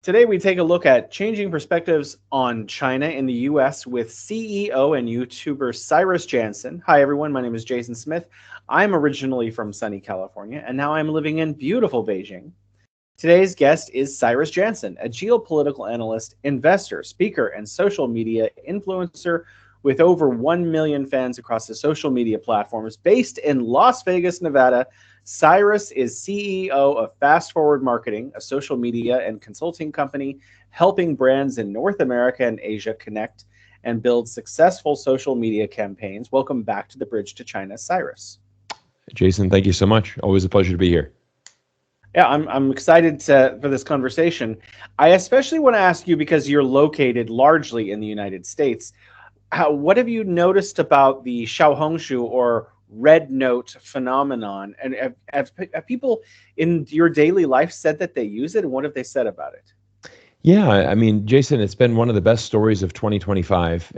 Today, we take a look at changing perspectives on China in the US with CEO and YouTuber Cyrus Janssen. Hi, everyone. My name is Jason Smith. I'm originally from sunny California, and now I'm living in beautiful Beijing. Today's guest is Cyrus Janssen, a geopolitical analyst, investor, speaker, and social media influencer with over 1 million fans across the social media platforms. Based in Las Vegas, Nevada, Cyrus is CEO of Fast Forward Marketing, a social media and consulting company helping brands in North America and Asia connect and build successful social media campaigns. Welcome back to the Bridge to China, Cyrus. Jason, thank you so much. Always a pleasure to be here. Yeah, I'm excited for this conversation. I especially want to ask you, because you're located largely in the United States, what have you noticed about the Xiaohongshu or red note phenomenon? And have people in your daily life said that they use it? And what have they said about it? Yeah, I mean, Jason, it's been one of the best stories of 2025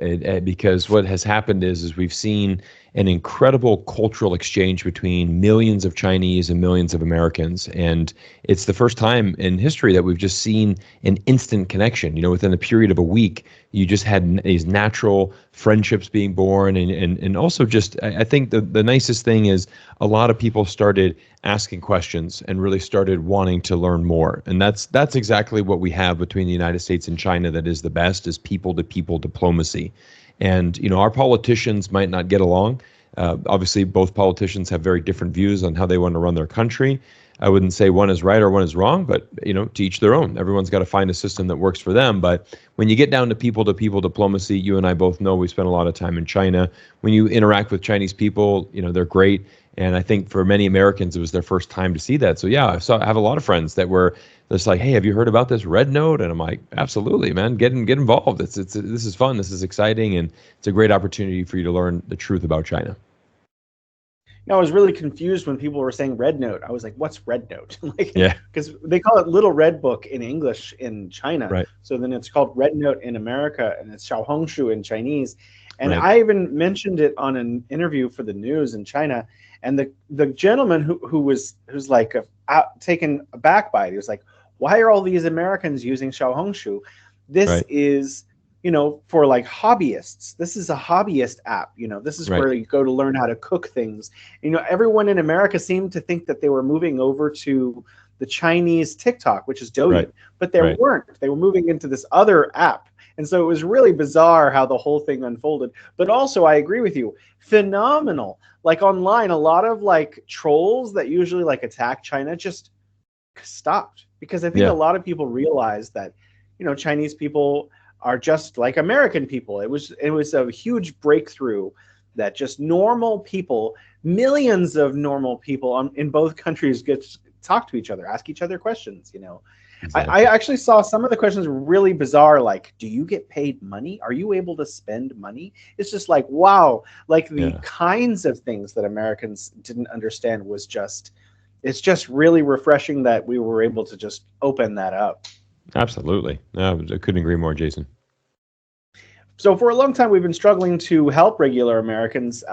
because what has happened is we've seen an incredible cultural exchange between millions of Chinese and millions of Americans. And it's the first time in history that we've just seen an instant connection. You know, within a period of a week, you just had these natural friendships being born. And also just, I think the nicest thing is a lot of people started asking questions and really started wanting to learn more. And that's exactly what we have between the United States and China that is the best, is people-to-people diplomacy. And, you know, our politicians might not get along. Obviously, both politicians have very different views on how they want to run their country. I wouldn't say one is right or one is wrong, but, you know, to each their own. Everyone's got to find a system that works for them. But when you get down to people diplomacy, you and I both know we spent a lot of time in China. When you interact with Chinese people, you know, they're great. And I think for many Americans, it was their first time to see that. So, yeah, I have a lot of friends that were just like, hey, have you heard about this red note? And I'm like, absolutely, man, get involved. This is fun. This is exciting. And it's a great opportunity for you to learn the truth about China. I was really confused when people were saying red note. I was like, what's red note? Yeah. Because they call it Little Red Book in English in China. Right. So then it's called red note in America, and it's Xiaohongshu in Chinese. And Right. I even mentioned it on an interview for the news in China. And the gentleman who's like taken aback by it, he was like, why are all these Americans using Xiaohongshu? This Right. is, you know, for like hobbyists. This is a hobbyist app. You know, this is Right. where you go to learn how to cook things. You know, everyone in America seemed to think that they were moving over to the Chinese TikTok, which is Douyin, Right. but they Right. weren't. They were moving into this other app. And so it was really bizarre how the whole thing unfolded. But also, I agree with you, phenomenal. Like online, a lot of like trolls that usually like attack China just stopped, because I think a lot of people realized that, you know, Chinese people are just like American people. It was a huge breakthrough that just normal people, millions of normal people in both countries get to talk to each other, ask each other questions, you know. Exactly. I actually saw some of the questions were really bizarre, like, do you get paid money? Are you able to spend money? It's just like, wow, like the kinds of things that Americans didn't understand was it's just really refreshing that we were able to just open that up. Absolutely. No, I couldn't agree more, Jason. So for a long time, we've been struggling to help regular Americans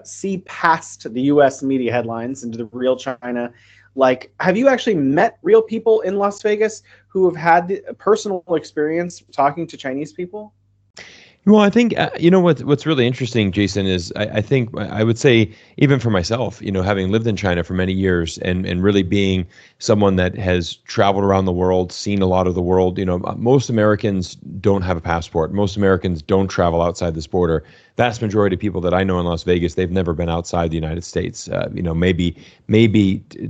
see past the U.S. media headlines into the real China. Like, have you actually met real people in Las Vegas who have had a personal experience talking to Chinese people? Well, I think, you know, what's really interesting, Jason, is I think I would say, even for myself, you know, having lived in China for many years and really being someone that has traveled around the world, seen a lot of the world, you know, most Americans don't have a passport. Most Americans don't travel outside this border. Vast majority of people that I know in Las Vegas, they've never been outside the United States. You know, maybe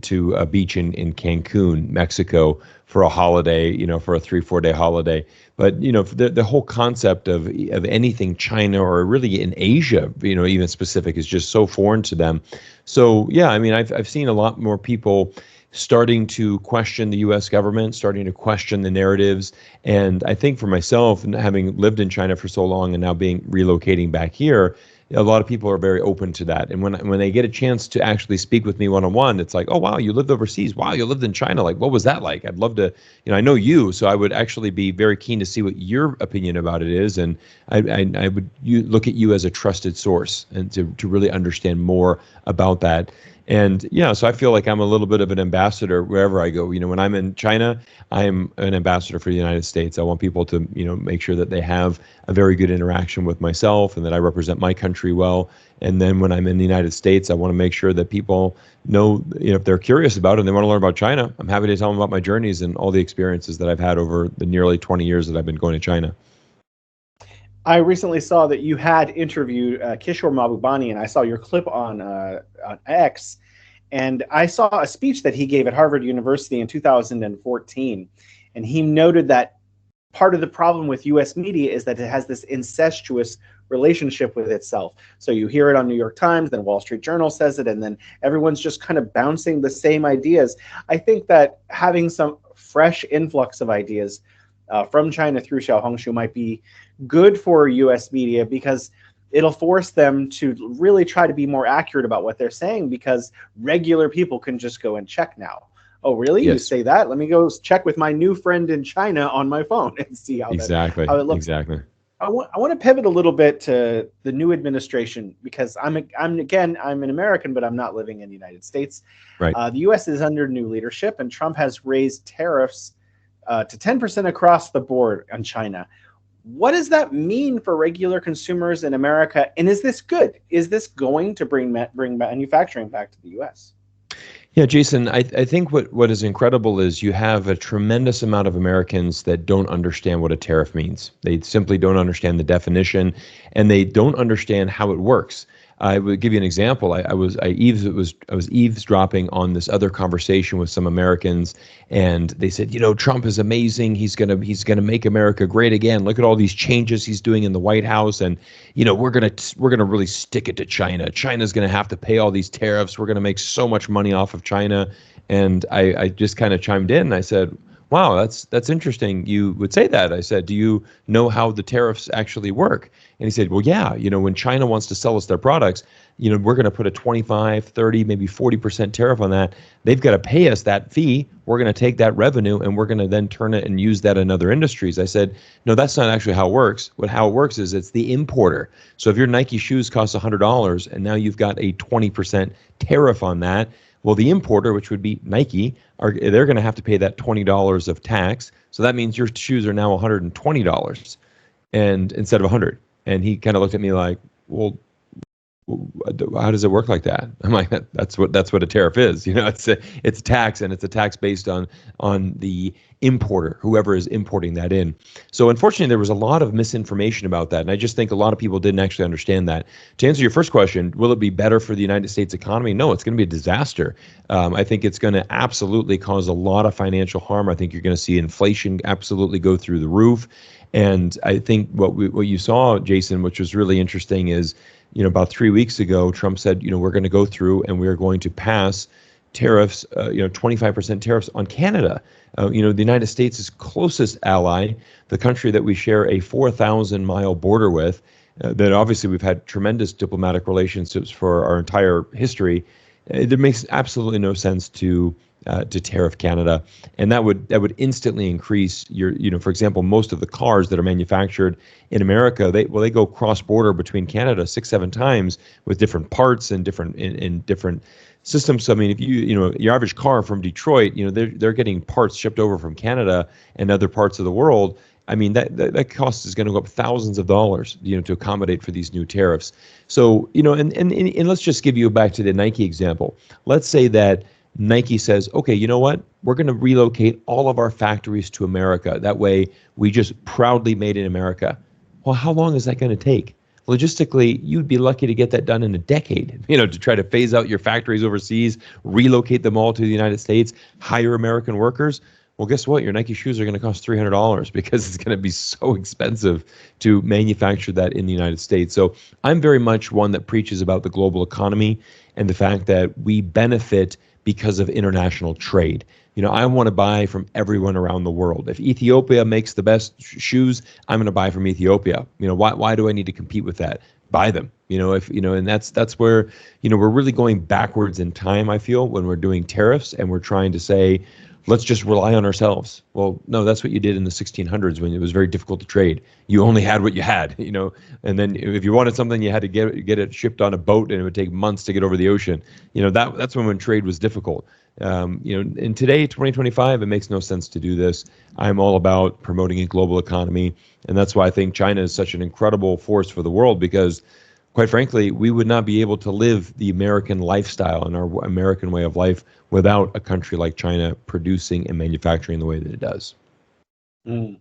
to a beach in Cancun, Mexico, for a holiday, you know, for a 3-4 day holiday. But, you know, the whole concept of anything China or really in Asia, you know, even specific, is just so foreign to them. So, yeah, I mean, I've seen a lot more people starting to question the U.S. government, starting to question the narratives. And I think for myself, having lived in China for so long and now relocating back here, a lot of people are very open to that. And when they get a chance to actually speak with me one-on-one, it's like, oh, wow, you lived overseas. Wow, you lived in China. Like, what was that like? I'd love to, you know, I know you, so I would actually be very keen to see what your opinion about it is. And I would look at you as a trusted source and to really understand more about that. And yeah, so I feel like I'm a little bit of an ambassador wherever I go. When I'm in China, I'm an ambassador for the United States. I want people to, make sure that they have a very good interaction with myself and that I represent my country well. And then when I'm in the United States, I want to make sure that people know, if they're curious about it and they want to learn about China, I'm happy to tell them about my journeys and all the experiences that I've had over the nearly 20 years that I've been going to China. I recently saw that you had interviewed Kishore Mahbubani, and I saw your clip on X, and I saw a speech that he gave at Harvard University in 2014, and he noted that part of the problem with U.S. media is that it has this incestuous relationship with itself. So you hear it on New York Times, then Wall Street Journal says it, and then everyone's just kind of bouncing the same ideas. I think that having some fresh influx of ideas from China through Xiaohongshu might be good for U.S. media, because it'll force them to really try to be more accurate about what they're saying, because regular people can just go and check now. Oh, really? Yes. You say that? Let me go check with my new friend in China on my phone and see how how it looks. Exactly. I want to pivot a little bit to the new administration, because I'm an American, but I'm not living in the United States. Right. The U.S. is under new leadership, and Trump has raised tariffs to 10% across the board on China. What does that mean for regular consumers in America? And is this good? Is this going to bring manufacturing back to the U.S.? Yeah, Jason, I think what is incredible is you have a tremendous amount of Americans that don't understand what a tariff means. They simply don't understand the definition, and they don't understand how it works. I would give you an example. I was eavesdropping on this other conversation with some Americans, and they said, Trump is amazing. He's gonna make America great again. Look at all these changes he's doing in the White House, and we're gonna really stick it to China. China's gonna have to pay all these tariffs. We're gonna make so much money off of China. And I just kind of chimed in, and I said, wow, that's interesting. You would say that. I said, do you know how the tariffs actually work? And he said, well, yeah, when China wants to sell us their products, we're going to put a 25, 30, maybe 40% tariff on that. They've got to pay us that fee. We're going to take that revenue and we're going to then turn it and use that in other industries. I said, no, that's not actually how it works. How it works is it's the importer. So if your Nike shoes cost $100 and now you've got a 20% tariff on that, well, the importer, which would be Nike, they're going to have to pay that $20 of tax. So that means your shoes are now $120 and instead of $100. And he kind of looked at me like, well, how does it work like that? I'm like, that's what a tariff is. It's a tax, and it's a tax based on the importer, whoever is importing that in. So unfortunately, there was a lot of misinformation about that, and I just think a lot of people didn't actually understand that. To answer your first question, will it be better for the United States economy? No, it's going to be a disaster. I think it's going to absolutely cause a lot of financial harm. I think you're going to see inflation absolutely go through the roof. And I think what you saw, Jason, which was really interesting, is about 3 weeks ago, Trump said, we're going to go through and we're going to pass tariffs, 25% tariffs on Canada. The United States' closest ally, the country that we share a 4,000-mile border with, that obviously we've had tremendous diplomatic relationships for our entire history. It makes absolutely no sense to tariff Canada, and that would instantly increase for example, most of the cars that are manufactured in America, they go cross border between Canada 6-7 times with different parts and different systems. So I mean, if your average car from Detroit, they're getting parts shipped over from Canada and other parts of the world. I mean, that cost is going to go up thousands of dollars, to accommodate for these new tariffs. So, and let's just give you back to the Nike example. Let's say that Nike says, okay, you know what? We're going to relocate all of our factories to America. That way, we just proudly made in America. Well, how long is that going to take? Logistically, you'd be lucky to get that done in a decade, to try to phase out your factories overseas, relocate them all to the United States, hire American workers. Well, guess what? Your Nike shoes are going to cost $300 because it's going to be so expensive to manufacture that in the United States. So I'm very much one that preaches about the global economy and the fact that we benefit because of international trade. I want to buy from everyone around the world. If Ethiopia makes the best shoes, I'm going to buy from Ethiopia. Why do I need to compete with that? Buy them. And that's where, we're really going backwards in time, I feel, when we're doing tariffs and we're trying to say, let's just rely on ourselves. Well, no, that's what you did in the 1600s when it was very difficult to trade. You only had what you had, and then if you wanted something, you had to get it shipped on a boat, and it would take months to get over the ocean. That's when trade was difficult. In today, 2025, it makes no sense to do this. I'm all about promoting a global economy, and that's why I think China is such an incredible force for the world, because quite frankly, we would not be able to live the American lifestyle and our American way of life without a country like China producing and manufacturing the way that it does. Mm.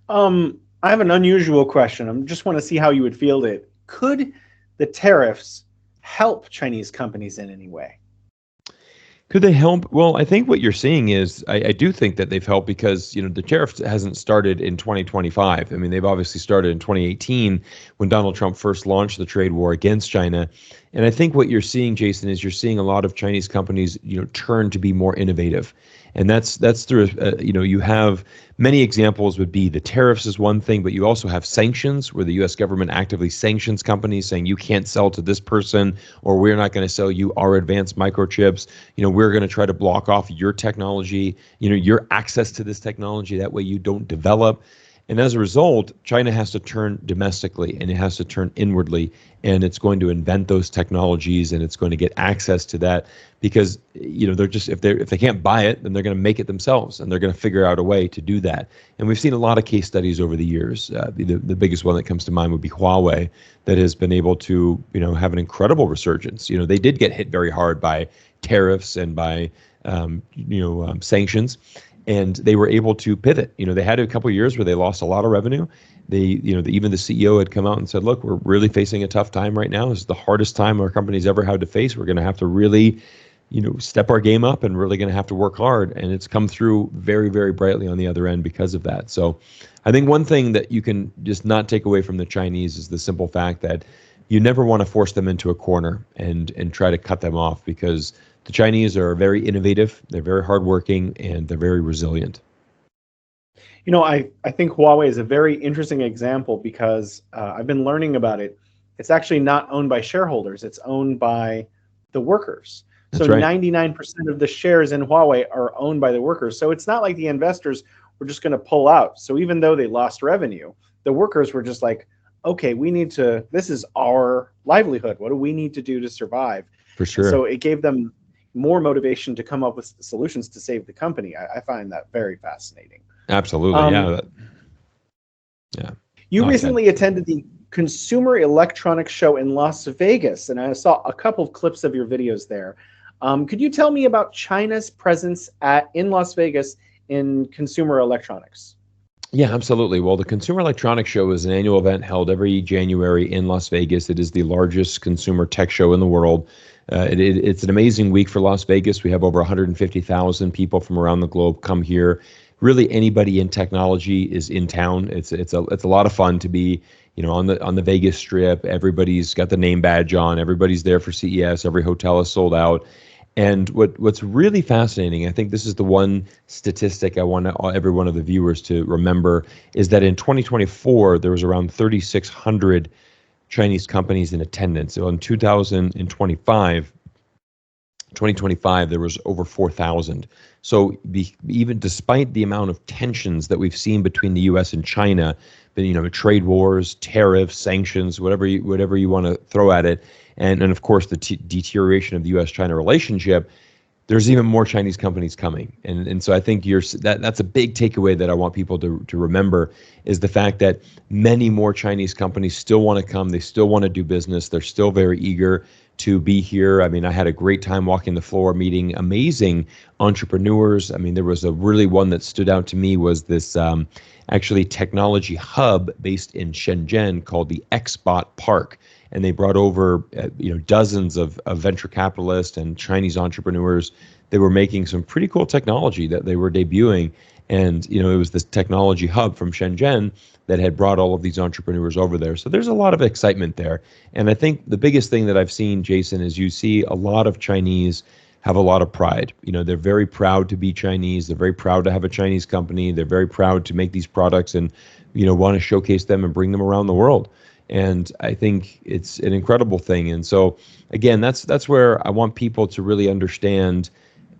I have an unusual question. I just want to see how you would field it. Could the tariffs help Chinese companies in any way? Could they help? Well, I think what you're seeing is, I do think that they've helped, because the tariff hasn't started in 2025. I mean, they've obviously started in 2018 when Donald Trump first launched the trade war against China. And I think what you're seeing, Jason, is you're seeing a lot of Chinese companies, turn to be more innovative. And that's through, you have many examples. Would be the tariffs is one thing, but you also have sanctions, where the U.S. government actively sanctions companies, saying you can't sell to this person, or we're not going to sell you our advanced microchips. We're going to try to block off your technology, your access to this technology. That way you don't develop. And as a result, China has to turn domestically, and it has to turn inwardly, and it's going to invent those technologies, and it's going to get access to that, because they're just, if they can't buy it, then they're going to make it themselves, and they're going to figure out a way to do that. And we've seen a lot of case studies over the years. The biggest one that comes to mind would be Huawei, that has been able to have an incredible resurgence. They did get hit very hard by tariffs and by sanctions. And they were able to pivot. They had a couple of years where they lost a lot of revenue. Even the CEO had come out and said, "Look, we're really facing a tough time right now. This is the hardest time our company's ever had to face. We're going to have to really, step our game up, and really going to have to work hard." And it's come through very, very brightly on the other end because of that. So, I think one thing that you can just not take away from the Chinese is the simple fact that you never want to force them into a corner and try to cut them off, because the Chinese are very innovative, they're very hardworking, and they're very resilient. I think Huawei is a very interesting example, because I've been learning about it. It's actually not owned by shareholders. It's owned by the workers. That's so right. 99% of the shares in Huawei are owned by the workers. So it's not like the investors were just going to pull out. So even though they lost revenue, the workers were just like, okay, this is our livelihood. What do we need to do to survive? For sure. And so it gave them more motivation to come up with solutions to save the company. I find that very fascinating. Absolutely. Yeah. You recently attended the Consumer Electronics Show in Las Vegas, and I saw a couple of clips of your videos there. Could you tell me about China's presence in Las Vegas in consumer electronics? Yeah, absolutely. Well, the Consumer Electronics Show is an annual event held every January in Las Vegas. It is the largest consumer tech show in the world. It's an amazing week for Las Vegas. We have over 150,000 people from around the globe come here. Really, anybody in technology is in town. It's a lot of fun to be, on the Vegas Strip. Everybody's got the name badge on. Everybody's there for CES. Every hotel is sold out. And what's really fascinating, I think this is the one statistic I want every one of the viewers to remember, is that in 2024 there was around 3,600 Chinese companies in attendance. So in 2025, there was over 4,000. So even despite the amount of tensions that we've seen between the U.S. and China, trade wars, tariffs, sanctions, whatever you want to throw at it, and of course the deterioration of the U.S.-China relationship, there's even more Chinese companies coming. And so I think that's a big takeaway that I want people to remember, is the fact that many more Chinese companies still want to come. They still want to do business. They're still very eager to be here. I mean, I had a great time walking the floor, meeting amazing entrepreneurs. I mean, there was a really one that stood out to me, was this actually technology hub based in Shenzhen called the XBot Park. And they brought over dozens of venture capitalists and Chinese entrepreneurs. They were making some pretty cool technology that they were debuting. And it was this technology hub from Shenzhen that had brought all of these entrepreneurs over there. So there's a lot of excitement there. And I think the biggest thing that I've seen, Jason, is you see a lot of Chinese have a lot of pride. They're very proud to be Chinese. They're very proud to have a Chinese company. They're very proud to make these products and want to showcase them and bring them around the world. And I think it's an incredible thing. And so, again, that's where I want people to really understand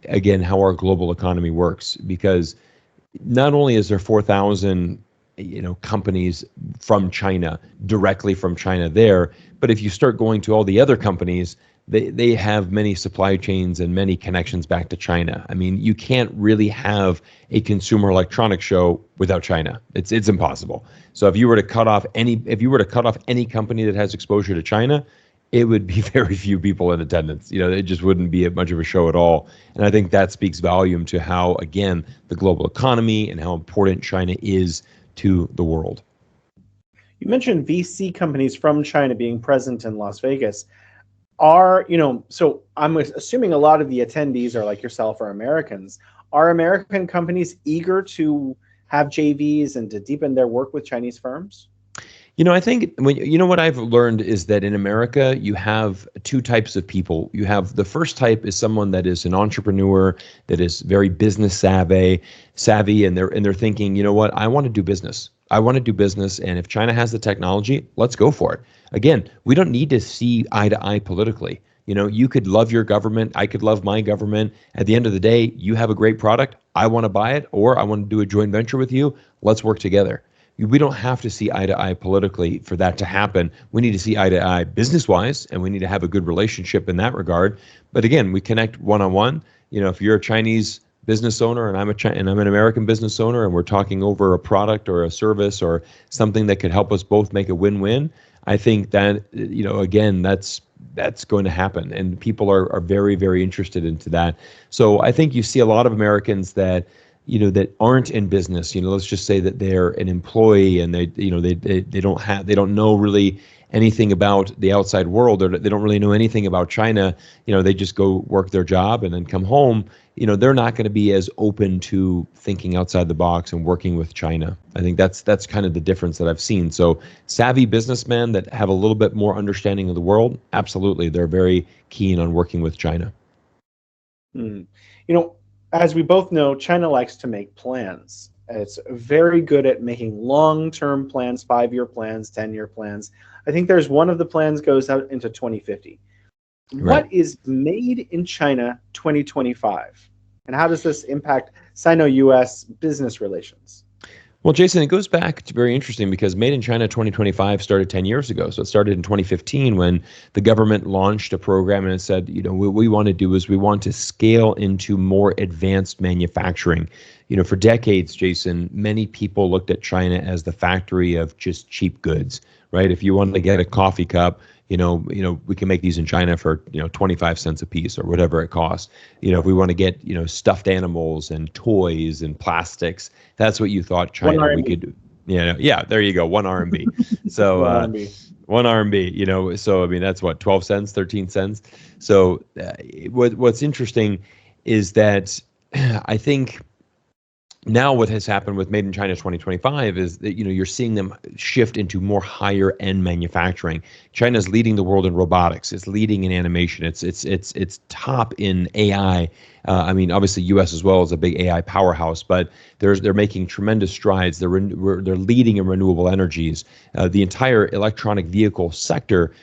again, how our global economy works, because not only is there 4,000 companies from China, directly from China there, but if you start going to all the other companies, they have many supply chains and many connections back to China. I mean, you can't really have a consumer electronics show without China. It's impossible. So if you were to cut off any company that has exposure to China, it would be very few people in attendance. It just wouldn't be much of a show at all. And I think that speaks volume to how, again, the global economy and how important China is to the world. You mentioned VC companies from China being present in Las Vegas. So I'm assuming a lot of the attendees are like yourself or Americans. Are American companies eager to have JVs and to deepen their work with Chinese firms? I think what I've learned is that in America, you have two types of people. You have the first type is someone that is an entrepreneur, that is very business savvy, and they're thinking, you know what, I want to do business. And if China has the technology, let's go for it. Again, we don't need to see eye to eye politically. You could love your government, I could love my government. At the end of the day, you have a great product, I want to buy it, or I want to do a joint venture with you. Let's work together. We don't have to see eye to eye politically for that to happen. We need to see eye to eye business wise, and we need to have a good relationship in that regard. But again, we connect one on one. If you're a Chinese business owner and I'm an American business owner, and we're talking over a product or a service or something that could help us both make a win-win, I think that again, that's going to happen, and people are very, very interested into that. So I think you see a lot of Americans that aren't in business. Let's just say that they're an employee and they don't know really anything about the outside world, or they don't really know anything about China. They just go work their job and then come home. They're not going to be as open to thinking outside the box and working with China. I think that's kind of the difference that I've seen. So savvy businessmen that have a little bit more understanding of the world, absolutely, they're very keen on working with China. As we both know, China likes to make plans. It's very good at making long-term plans, 5-year plans, 10-year plans. I think there's one of the plans goes out into 2050. Right. What is made in China 2025? And how does this impact Sino-US business relations? Well, Jason, it goes back to very interesting, because Made in China 2025 started 10 years ago. So it started in 2015 when the government launched a program and it said, what we want to do is we want to scale into more advanced manufacturing. For decades, Jason, many people looked at China as the factory of just cheap goods, right? If you wanted to get a coffee cup, we can make these in China for 25 cents a piece or whatever it costs. If we want to get stuffed animals and toys and plastics, that's what you thought China we could. Yeah, there you go, 1 RMB. So 1 RMB. So I mean that's what, 12 cents, 13 cents. So what's interesting is that I think now what has happened with Made in China 2025 is that you're seeing them shift into more higher end manufacturing. China's leading the world in robotics. It's leading in animation. It's top in AI. I mean, obviously, U.S. as well is a big AI powerhouse, but they're making tremendous strides. They're leading in renewable energies. The entire electronic vehicle sector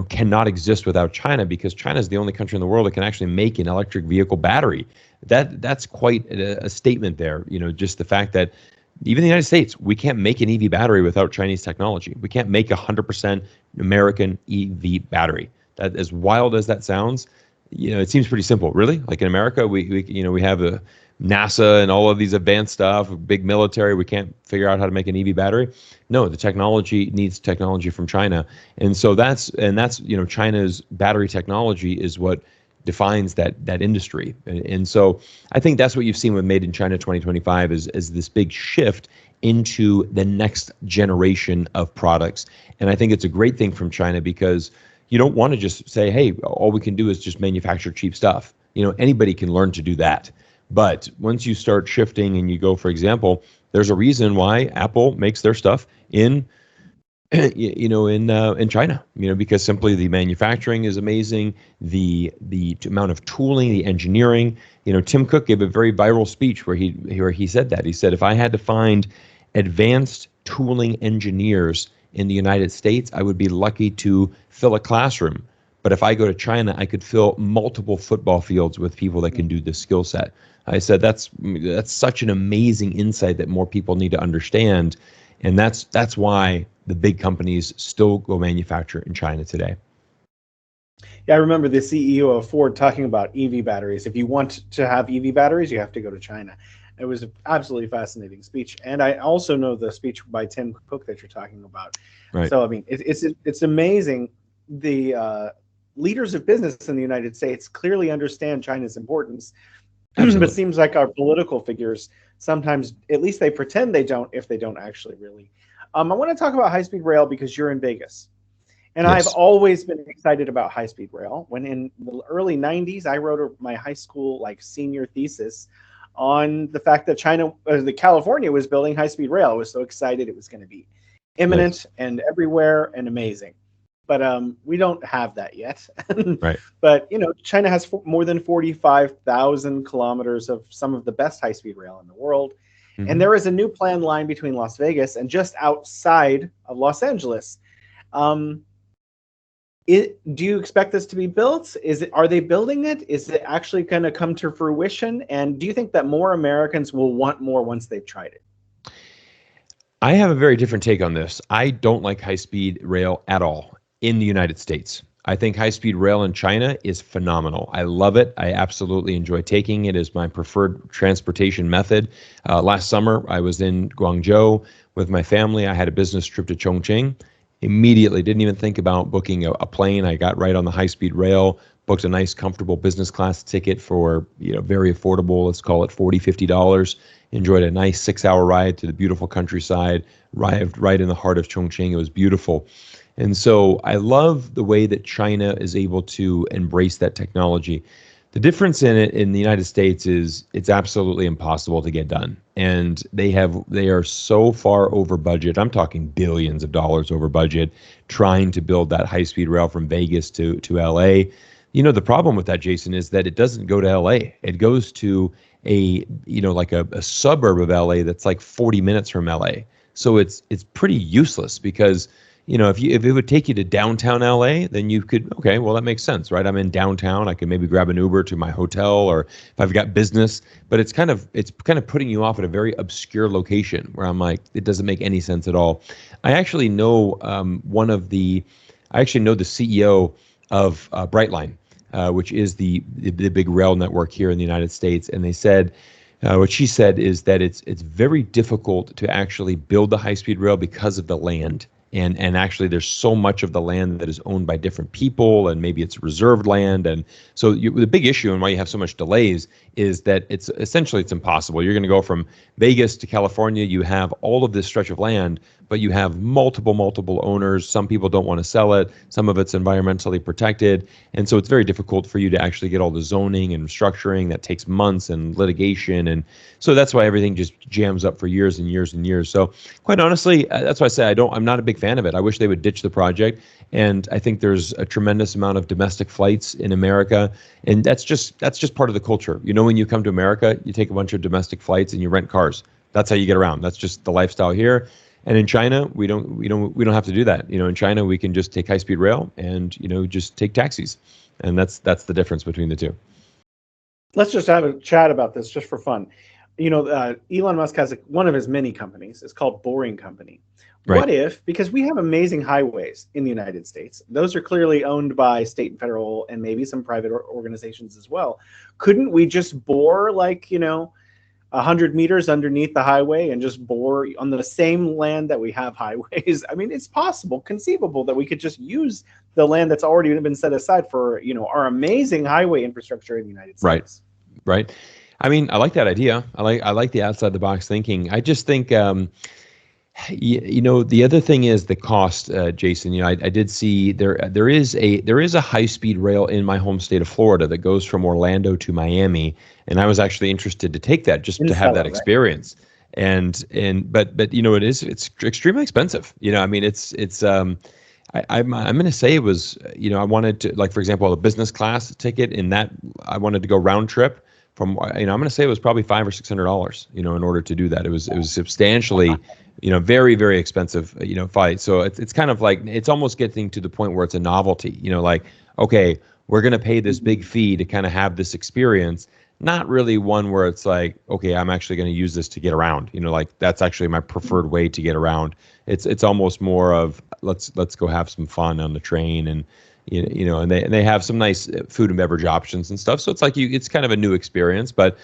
cannot exist without China, because China is the only country in the world that can actually make an electric vehicle battery. That's quite a statement there. Just the fact that even the United States, we can't make an EV battery without Chinese technology. We can't make 100% American EV battery. That, as wild as that sounds, it seems pretty simple. Really, like in America, we have a NASA and all of these advanced stuff, big military. We can't figure out how to make an EV battery. No, the technology needs technology from China, and so that's China's battery technology is what defines that industry. And so I think that's what you've seen with Made in China 2025 is this big shift into the next generation of products. And I think it's a great thing from China, because you don't want to just say, hey, all we can do is just manufacture cheap stuff. Anybody can learn to do that. But once you start shifting and you go, for example, there's a reason why Apple makes their stuff in China, because simply the manufacturing is amazing, the amount of tooling, the engineering. Tim Cook gave a very viral speech where he said that. He said, if I had to find advanced tooling engineers in the United States, I would be lucky to fill a classroom. But if I go to China, I could fill multiple football fields with people that can do this skill set. I said that's such an amazing insight that more people need to understand, and that's why the big companies still go manufacture in China today. Yeah, I remember the CEO of Ford talking about EV batteries. If you want to have EV batteries, you have to go to China. It was an absolutely fascinating speech, and I also know the speech by Tim Cook that you're talking about. Right. So I mean, it's amazing. The leaders of business in the United States clearly understand China's importance, but it seems like our political figures sometimes, at least they pretend they don't, if they don't actually really. I want to talk about high-speed rail because you're in Vegas. And Yes. I've always been excited about high-speed rail. When in the early 90s, I wrote my high school senior thesis on the fact that California was building high-speed rail. I was so excited it was going to be imminent Yes. and everywhere and amazing. But we don't have that yet. Right. But China has more than 45,000 kilometers of some of the best high-speed rail in the world. Mm-hmm. And there is a new planned line between Las Vegas and just outside of Los Angeles. Do you expect this to be built? Are they building it? Is it actually going to come to fruition? And do you think that more Americans will want more once they've tried it? I have a very different take on this. I don't like high-speed rail at all in the United States. I think high-speed rail in China is phenomenal. I love it. I absolutely enjoy taking it as my preferred transportation method. Last summer, I was in Guangzhou with my family. I had a business trip to Chongqing. Immediately, didn't even think about booking a plane. I got right on the high-speed rail, booked a nice, comfortable business class ticket for very affordable. Let's call it $40, $50. Enjoyed a nice 6-hour ride to the beautiful countryside. Arrived right in the heart of Chongqing. It was beautiful. And so I love the way that China is able to embrace that technology. The difference in it in the United States is it's absolutely impossible to get done. And they are so far over budget. I'm talking billions of dollars over budget trying to build that high-speed rail from Vegas to LA. The problem with that, Jason, is that it doesn't go to LA. It goes to a suburb of LA that's like 40 minutes from LA. So it's pretty useless because if it would take you to downtown LA, then you could, okay, well, that makes sense, right? I'm in downtown. I could maybe grab an Uber to my hotel, or if I've got business, but it's kind of putting you off at a very obscure location where I'm like, it doesn't make any sense at all. I actually know the CEO of Brightline, which is the big rail network here in the United States. And they said, what she said is that it's very difficult to actually build the high-speed rail because of the land. And actually, there's so much of the land that is owned by different people, and maybe it's reserved land. And so the big issue and why you have so much delays is that it's impossible. You're going to go from Vegas to California. You have all of this stretch of land, but you have multiple owners. Some people don't want to sell it. Some of it's environmentally protected. And so it's very difficult for you to actually get all the zoning and structuring. That takes months and litigation. And so that's why everything just jams up for years and years and years. So quite honestly, that's why I say I'm not a big fan of it. I wish they would ditch the project. And I think there's a tremendous amount of domestic flights in America. And that's just part of the culture. When you come to America, you take a bunch of domestic flights and you rent cars. That's how you get around. That's just the lifestyle here. And in China, we don't have to do that. In China, we can just take high-speed rail and just take taxis, and that's the difference between the two. Let's just have a chat about this just for fun. Elon Musk has one of his many companies. It's called Boring Company. Right. What if, because we have amazing highways in the United States, those are clearly owned by state and federal and maybe some private organizations as well. Couldn't we just bore 100 meters underneath the highway and just bore on the same land that we have highways? I mean, it's possible, conceivable that we could just use the land that's already been set aside for, our amazing highway infrastructure in the United States. Right. I mean, I like that idea. I like the outside the box thinking. I just think, the other thing is the cost, Jason. I did see there is a high-speed rail in my home state of Florida that goes from Orlando to Miami, and I was actually interested to take that just to have that experience. Right? But it's extremely expensive. I'm going to say it was, I wanted to, like, for example, a business class ticket in that I wanted to go round trip from, I'm going to say it was probably $500 or $600, in order to do that. It was substantially, very, very expensive, flight. So it's kind of like, it's almost getting to the point where it's a novelty, like, okay, we're going to pay this big fee to kind of have this experience. Not really one where it's like, okay, I'm actually going to use this to get around. Like that's actually my preferred way to get around. It's almost more of let's go have some fun on the train, and and they have some nice food and beverage options and stuff. So it's like it's kind of a new experience. But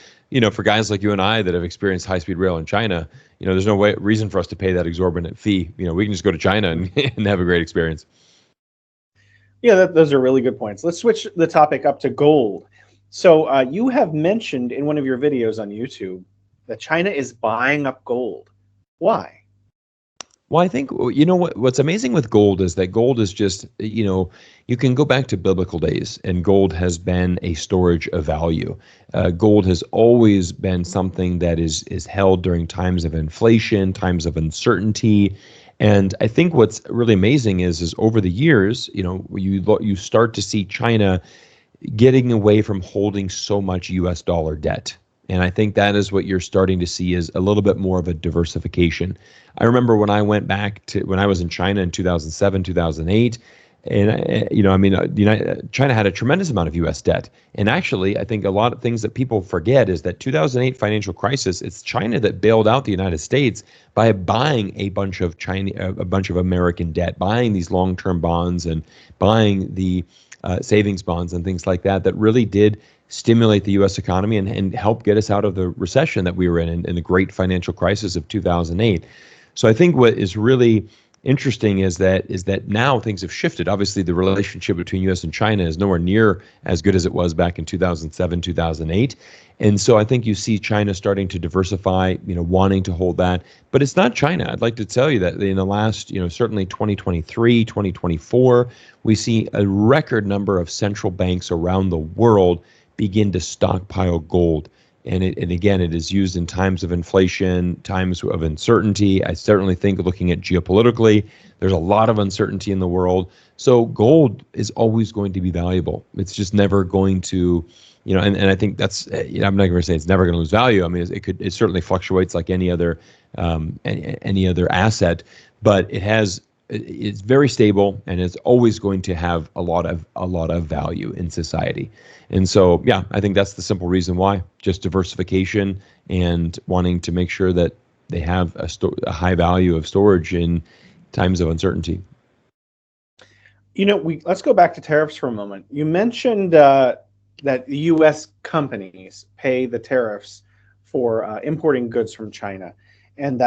for guys like you and I that have experienced high-speed rail in China, there's no reason for us to pay that exorbitant fee. We can just go to China and have a great experience. Yeah, those are really good points. Let's switch the topic up to gold. So you have mentioned in one of your videos on YouTube that China is buying up gold. Why? Well, I think what's amazing with gold is that gold is just you can go back to biblical days, and gold has been a storage of value. Gold has always been something that is held during times of inflation, times of uncertainty. And I think what's really amazing is over the years, you start to see China getting away from holding so much U.S. dollar debt. And I think that is what you're starting to see is a little bit more of a diversification. I remember when I went back to when I was in China in 2007, 2008, and China had a tremendous amount of U.S. debt. And actually, I think a lot of things that people forget is that 2008 financial crisis, it's China that bailed out the United States by buying a bunch of American debt, buying these long-term bonds and buying the savings bonds and things like that really did stimulate the U.S. economy and help get us out of the recession that we were in the great financial crisis of 2008. So I think what is really interesting is that now things have shifted. Obviously, the relationship between U.S. and China is nowhere near as good as it was back in 2007, 2008. And so I think you see China starting to diversify, wanting to hold that. But it's not China. I'd like to tell you that in the last, certainly 2023, 2024, we see a record number of central banks around the world begin to stockpile gold. And again, it is used in times of inflation, times of uncertainty. I certainly think looking at geopolitically, there's a lot of uncertainty in the world. So gold is always going to be valuable. It's just never going to, and I think that's, I'm not going to say it's never going to lose value. I mean, it certainly fluctuates like any other asset, but it's very stable, and it's always going to have a lot of value in society. And so, yeah, I think that's the simple reason why, just diversification and wanting to make sure that they have a high value of storage in times of uncertainty. Let's go back to tariffs for a moment. You mentioned that the U.S. companies pay the tariffs for importing goods from China, and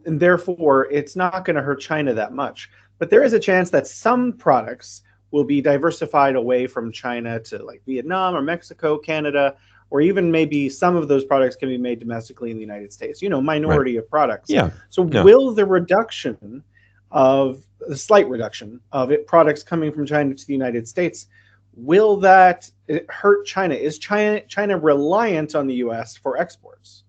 therefore it's not going to hurt China that much. But there is a chance that some products will be diversified away from China to like Vietnam or Mexico, Canada, or even maybe some of those products can be made domestically in the United States, minority of products. Yeah. So will the slight reduction of products coming from China to the United States, will that hurt China? Is China reliant on the U.S. for exports?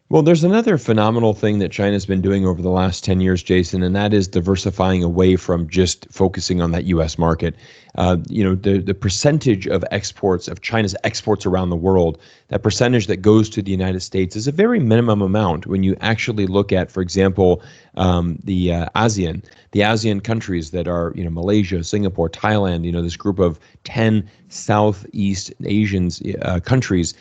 Well, there's another phenomenal thing that China's been doing over the last 10 years, Jason, and that is diversifying away from just focusing on that U.S. market. The percentage of exports, of China's exports around the world, that percentage that goes to the United States is a very minimum amount when you actually look at, for example, the ASEAN countries that are, Malaysia, Singapore, Thailand, this group of 10 Southeast Asian countries.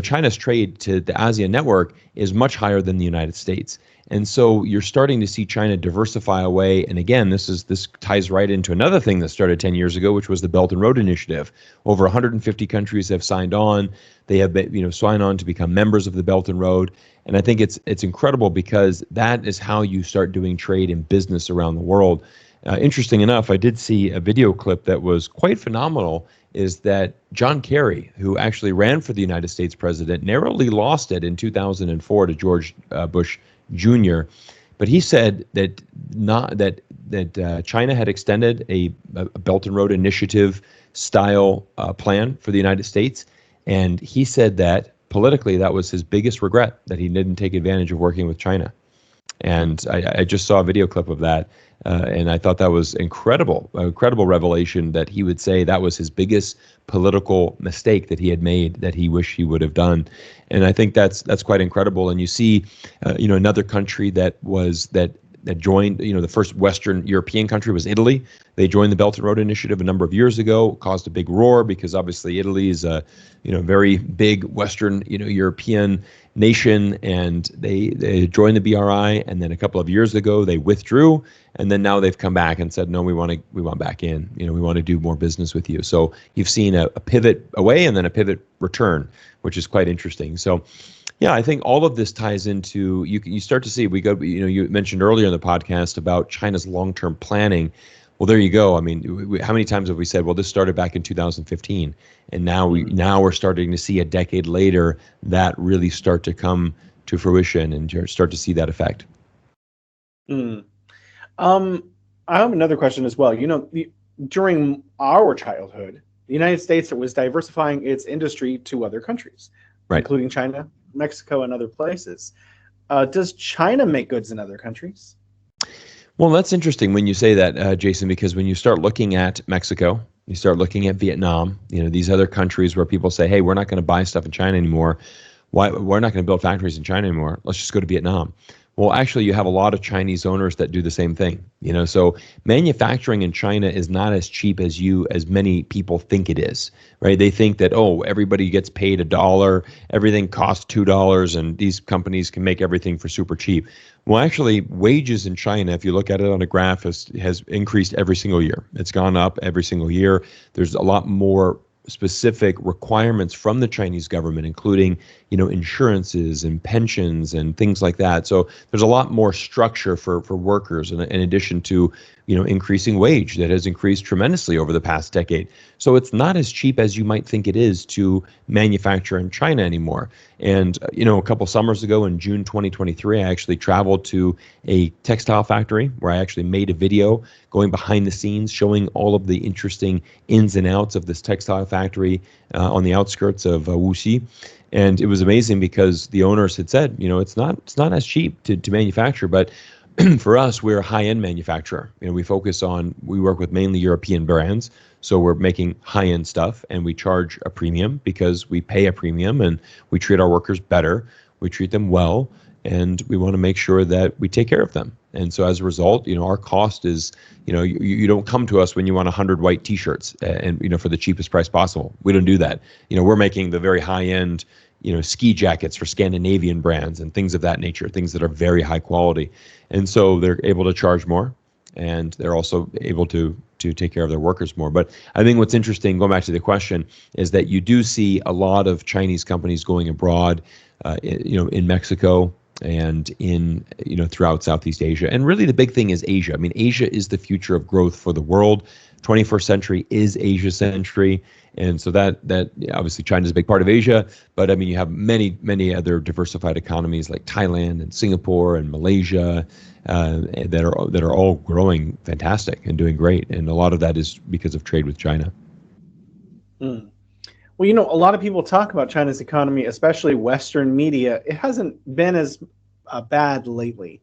China's trade to the ASEAN network is much higher than the United States. And so you're starting to see China diversify away. And again, this ties right into another thing that started 10 years ago, which was the Belt and Road Initiative. Over 150 countries have signed on. They have signed on to become members of the Belt and Road. And I think it's incredible because that is how you start doing trade and business around the world. Interesting enough, I did see a video clip that was quite phenomenal, is that John Kerry, who actually ran for the United States president, narrowly lost it in 2004 to George Bush Jr., but he said that China had extended a Belt and Road Initiative style plan for the United States, and he said that politically that was his biggest regret, that he didn't take advantage of working with China. And I just saw a video clip of that, and I thought that was incredible revelation, that he would say that was his biggest political mistake that he had made, that he wished he would have done. And I think that's quite incredible. And you see, another country that that joined, the first Western European country was Italy. They joined the Belt and Road Initiative a number of years ago, caused a big roar because obviously Italy is a, very big Western, European nation, and they joined the BRI, and then a couple of years ago they withdrew, and then now they've come back and said, no, we want back in. We want to do more business with you. So you've seen a pivot away and then a pivot return, which is quite interesting. So yeah, I think all of this ties into, you start to see, you mentioned earlier in the podcast about China's long-term planning. Well, there you go. I mean, how many times have we said, well, this started back in 2015, and now we're starting to see a decade later that really start to come to fruition and start to see that effect. I have another question as well. During our childhood, the United States was diversifying its industry to other countries, right, including China, Mexico, and other places. Does China make goods in other countries? Well, that's interesting when you say that, Jason, because when you start looking at Mexico, you start looking at Vietnam, these other countries where people say, hey, we're not going to buy stuff in China anymore. Why? We're not going to build factories in China anymore. Let's just go to Vietnam. Well, actually, you have a lot of Chinese owners that do the same thing. So manufacturing in China is not as cheap as many people think it is, right? They think that, everybody gets paid $1, everything costs $2, and these companies can make everything for super cheap. Well, actually, wages in China, if you look at it on a graph, has increased every single year. It's gone up every single year. There's a lot more specific requirements from the Chinese government, including, insurances and pensions and things like that. So there's a lot more structure for workers, in addition to, increasing wage that has increased tremendously over the past decade. So it's not as cheap as you might think it is to manufacture in China anymore. And, a couple summers ago in June 2023, I actually traveled to a textile factory where I actually made a video going behind the scenes, showing all of the interesting ins and outs of this textile factory on the outskirts of Wuxi. And it was amazing because the owners had said, it's not as cheap to manufacture, but for us, we're a high-end manufacturer. We work with mainly European brands, so we're making high-end stuff, and we charge a premium because we pay a premium, and we treat our workers better, we treat them well, and we want to make sure that we take care of them. And so as a result, our cost is, you don't come to us when you want 100 white T-shirts and, for the cheapest price possible. We don't do that. We're making the very high-end, ski jackets for Scandinavian brands and things of that nature, things that are very high quality. And so they're able to charge more, and they're also able to take care of their workers more. But I think what's interesting, going back to the question, is that you do see a lot of Chinese companies going abroad, in Mexico and in, throughout Southeast Asia. And really the big thing is Asia. I mean, Asia is the future of growth for the world. 21st century is Asia century. And so that obviously China is a big part of Asia, but I mean, you have many other diversified economies like Thailand and Singapore and Malaysia that are all growing fantastic and doing great. And a lot of that is because of trade with China. Well, a lot of people talk about China's economy, especially Western media. It hasn't been as bad lately,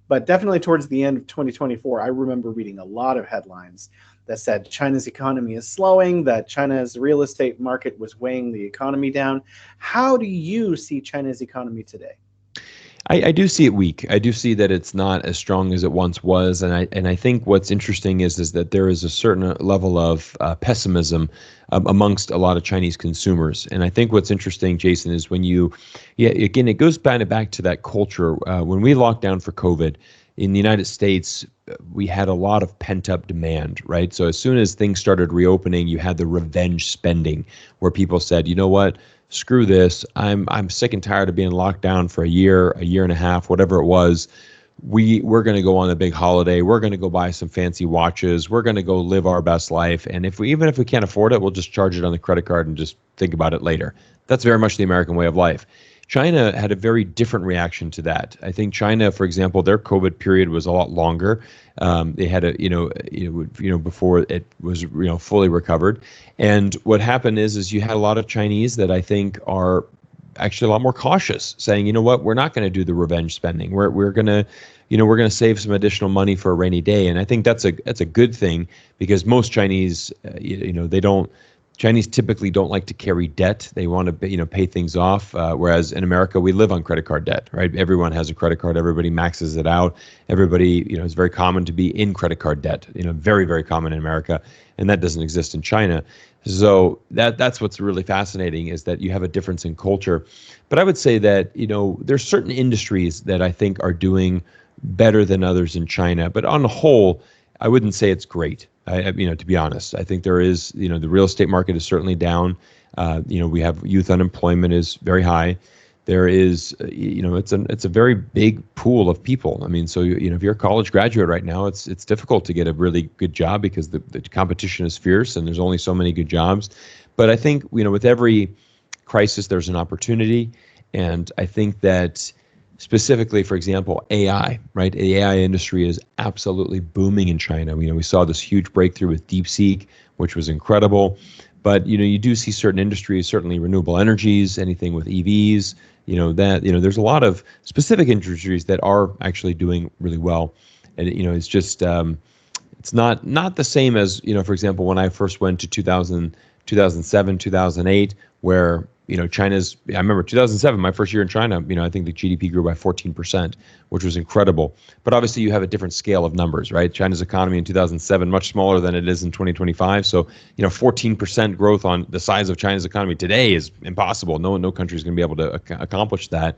but definitely towards the end of 2024, I remember reading a lot of headlines that said China's economy is slowing, that China's real estate market was weighing the economy down. How do you see China's economy today? I do see it weak. I do see that it's not as strong as it once was, and I think what's interesting is that there is a certain level of pessimism amongst a lot of Chinese consumers. And I think what's interesting, Jason, is when again, it goes back to that culture. When we locked down for COVID in the United States, we had a lot of pent-up demand, right? So as soon as things started reopening, you had the revenge spending where people said, you know what? Screw this. I'm sick and tired of being locked down for a year and a half, whatever it was. We're going to go on a big holiday. We're going to go buy some fancy watches. We're going to go live our best life. And even if we can't afford it, we'll just charge it on the credit card and just think about it later. That's very much the American way of life. China had a very different reaction to that. I think China, for example, their COVID period was a lot longer. They had before it was fully recovered. And what happened is you had a lot of Chinese that I think are actually a lot more cautious, saying, you know what, we're not going to do the revenge spending. We're going to save some additional money for a rainy day. And I think that's a good thing, because most Chinese, they don't Chinese typically don't like to carry debt. They want to, pay things off. Whereas in America, we live on credit card debt, right? Everyone has a credit card. Everybody maxes it out. Everybody, it's very common to be in credit card debt. Very, very common in America, and that doesn't exist in China. So that's what's really fascinating, is that you have a difference in culture. But I would say that there's certain industries that I think are doing better than others in China. But on the whole, I wouldn't say it's great. To be honest, I think there is, the real estate market is certainly down. We have youth unemployment is very high. There is, it's a very big pool of people. I mean, so, if you're a college graduate right now, it's difficult to get a really good job because the competition is fierce and there's only so many good jobs. But I think, with every crisis, there's an opportunity. And I think that specifically, for example, AI, right? The AI industry is absolutely booming in China. We saw this huge breakthrough with DeepSeek, which was incredible. But, you do see certain industries, certainly renewable energies, anything with EVs, there's a lot of specific industries that are actually doing really well. And, it's just, it's not the same as, for example, when I first went to 2007, 2008, where, I remember 2007, my first year in China, I think the GDP grew by 14%, which was incredible. But obviously you have a different scale of numbers, right? China's economy in 2007, much smaller than it is in 2025. So, 14% growth on the size of China's economy today is impossible. No country is going to be able to accomplish that.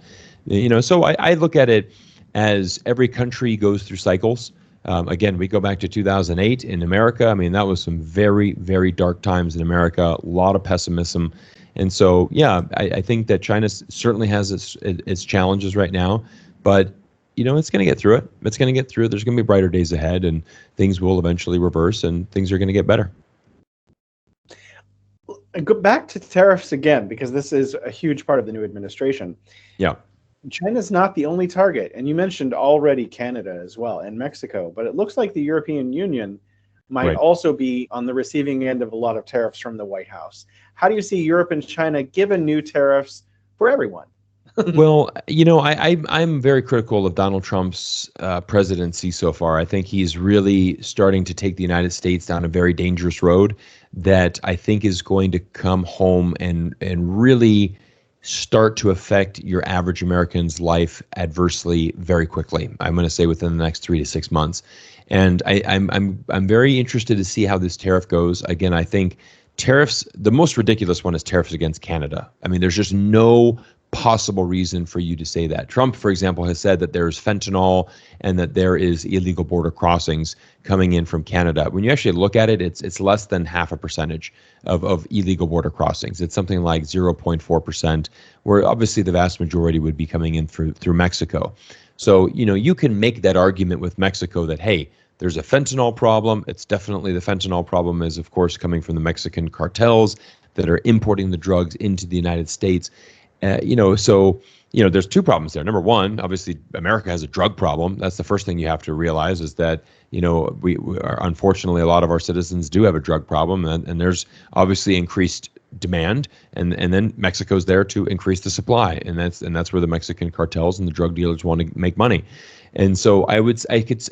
So I look at it as every country goes through cycles. Again, we go back to 2008 in America. I mean, that was some very, very dark times in America, a lot of pessimism. And so, yeah, I think that China certainly has its challenges right now, but, it's going to get through it. It's going to get through it. There's going to be brighter days ahead, and things will eventually reverse, and things are going to get better. Go back to tariffs again, because this is a huge part of the new administration. Yeah. China's not the only target, and you mentioned already Canada as well, and Mexico, but it looks like the European Union might also be on the receiving end of a lot of tariffs from the White House. How do you see Europe and China given new tariffs for everyone? Well, I'm very critical of Donald Trump's presidency so far. I think he's really starting to take the United States down a very dangerous road that I think is going to come home and really start to affect your average American's life adversely very quickly. I'm going to say within the next 3 to 6 months. And I'm very interested to see how this tariff goes. Again, I think tariffs, the most ridiculous one is tariffs against Canada. I mean, there's just no possible reason for you to say that. Trump, for example, has said that there's fentanyl and that there is illegal border crossings coming in from Canada. When you actually look at it, it's less than 0.5% of illegal border crossings. It's something like 0.4%, where obviously the vast majority would be coming in through Mexico. So, you can make that argument with Mexico that, hey, there's a fentanyl problem. It's definitely the fentanyl problem is, of course, coming from the Mexican cartels that are importing the drugs into the United States. There's two problems there. Number one, obviously, America has a drug problem. That's the first thing you have to realize is that, we are, unfortunately, a lot of our citizens do have a drug problem, and there's obviously increased demand, and then Mexico's there to increase the supply, and that's where the Mexican cartels and the drug dealers want to make money. And so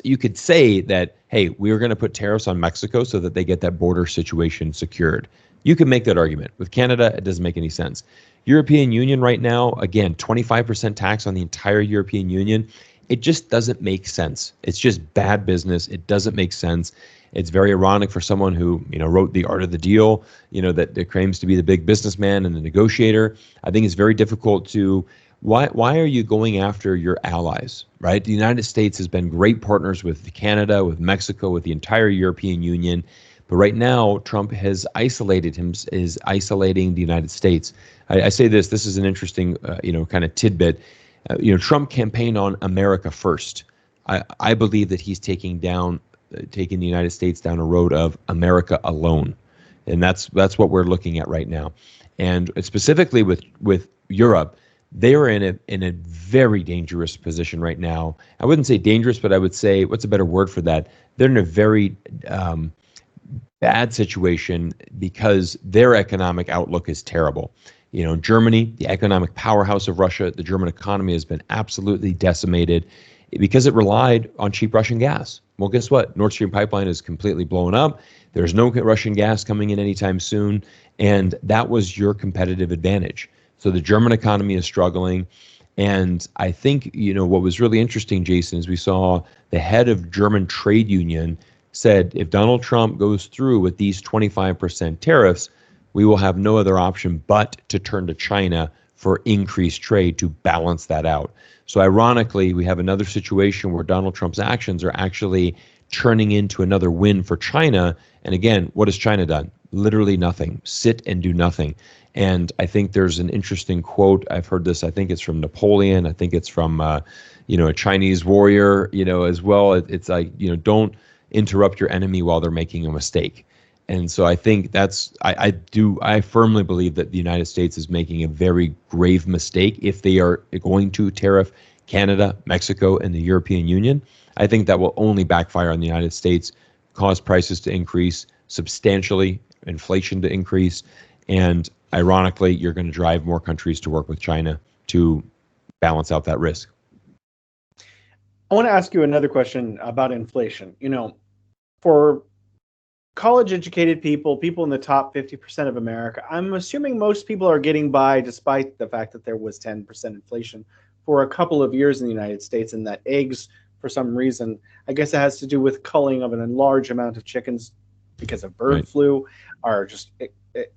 you could say that, hey, we're going to put tariffs on Mexico so that they get that border situation secured. You can make that argument. With Canada, it doesn't make any sense. European Union right now, again, 25% tax on the entire European Union. It just doesn't make sense. It's just bad business. It doesn't make sense. It's very ironic for someone who, wrote The Art of the Deal, that claims to be the big businessman and the negotiator. I think it's very difficult to, why are you going after your allies, right? The United States has been great partners with Canada, with Mexico, with the entire European Union. But right now, Trump has is isolating the United States. I say this is an interesting, kind of tidbit. Trump campaigned on America first. I believe that he's taking the United States down a road of America alone. And that's what we're looking at right now. And specifically with Europe, they are in a very dangerous position right now. I wouldn't say dangerous, but I would say, what's a better word for that? They're in a very bad situation because their economic outlook is terrible. Germany, the economic powerhouse of Russia, the German economy has been absolutely decimated. because it relied on cheap Russian gas. Well, guess what? Nord Stream pipeline is completely blown up. There's no Russian gas coming in anytime soon. And that was your competitive advantage. So the German economy is struggling. And I think, what was really interesting, Jason, is we saw the head of German trade union said, if Donald Trump goes through with these 25% tariffs, we will have no other option but to turn to China for increased trade to balance that out. So ironically, we have another situation where Donald Trump's actions are actually turning into another win for China. And again, what has China done? Literally nothing. Sit and do nothing. And I think there's an interesting quote. I've heard this. I think it's from Napoleon. I think it's from, a Chinese warrior, as well. It's like, don't interrupt your enemy while they're making a mistake. And so I think I firmly believe that the United States is making a very grave mistake if they are going to tariff Canada, Mexico, and the European Union. I think that will only backfire on the United States, cause prices to increase substantially, inflation to increase, and ironically, you're going to drive more countries to work with China to balance out that risk. I want to ask you another question about inflation. For college-educated people in the top 50% of America, I'm assuming most people are getting by despite the fact that there was 10% inflation for a couple of years in the United States, and that eggs, for some reason, I guess it has to do with culling of a large amount of chickens because of bird flu, are just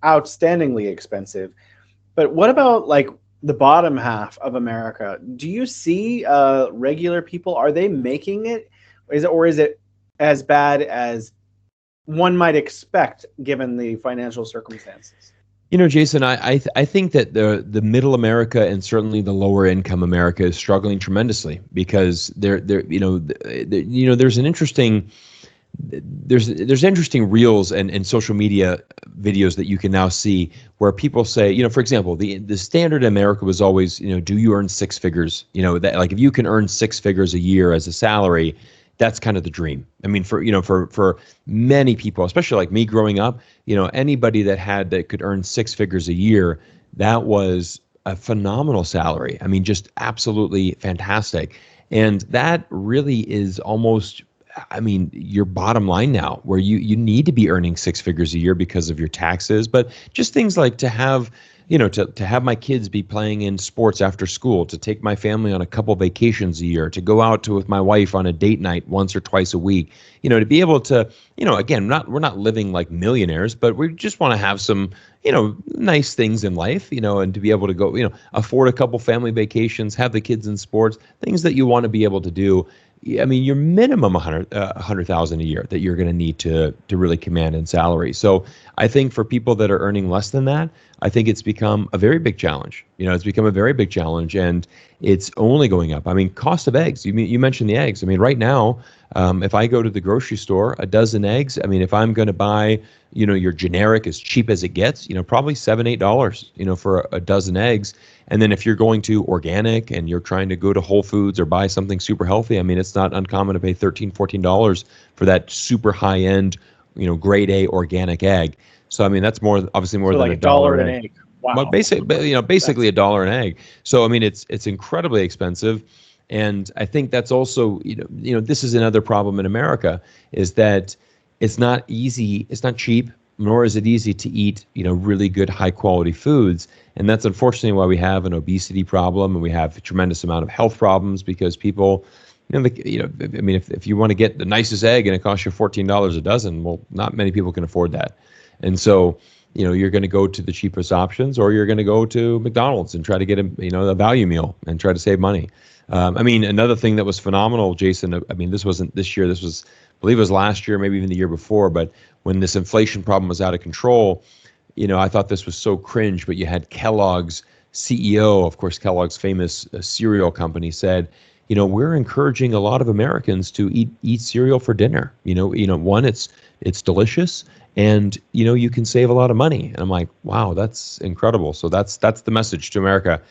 outstandingly expensive. But what about like the bottom half of America? Do you see regular people, are they making it? Or is it as bad as one might expect given the financial circumstances? Jason, I think that the middle America and certainly the lower income America is struggling tremendously because there's an interesting there's interesting reels and social media videos that you can now see where people say, for example, the standard in America was always, do you earn six figures? That like if you can earn six figures a year as a salary, that's kind of the dream. I mean, for many people, especially like me growing up, anybody that could earn six figures a year, that was a phenomenal salary. I mean, just absolutely fantastic. And that really is almost, your bottom line now, where you need to be earning six figures a year because of your taxes, but just things like to have, to have my kids be playing in sports after school, to take my family on a couple vacations a year, to go out with my wife on a date night once or twice a week, to be able to, again, we're not living like millionaires, but we just want to have some, nice things in life, and to be able to go, afford a couple family vacations, have the kids in sports, things that you want to be able to do. I mean, your minimum $100,000 a year that you're going to need to really command in salary. So I think for people that are earning less than that, I think it's become a very big challenge. It's become a very big challenge, and it's only going up. I mean, cost of eggs. You mentioned the eggs. I mean, right now, if I go to the grocery store, a dozen eggs. I mean, if I'm going to buy, your generic as cheap as it gets, probably $7, $8, for a dozen eggs. And then if you're going to organic and you're trying to go to Whole Foods or buy something super healthy, I mean, it's not uncommon to pay $13, $14 for that super high end, grade A organic egg. So I mean, that's obviously more than like a dollar an egg. Wow. But basically $1 an egg. So I mean, it's incredibly expensive. And I think that's also, this is another problem in America, is that it's not easy, it's not cheap, nor is it easy to eat, really good high quality foods. And that's unfortunately why we have an obesity problem, and we have a tremendous amount of health problems because people, if you want to get the nicest egg and it costs you $14 a dozen, well, not many people can afford that. And so, you're going to go to the cheapest options, or you're going to go to McDonald's and try to get a value meal and try to save money. Another thing that was phenomenal, Jason, this wasn't this year, this was, I believe it was last year, maybe even the year before, but when this inflation problem was out of control, I thought this was so cringe, but you had Kellogg's CEO, of course, Kellogg's famous cereal company, said, we're encouraging a lot of Americans to eat cereal for dinner. One, it's delicious, and you can save a lot of money. And I'm like, wow, that's incredible. So that's the message to America.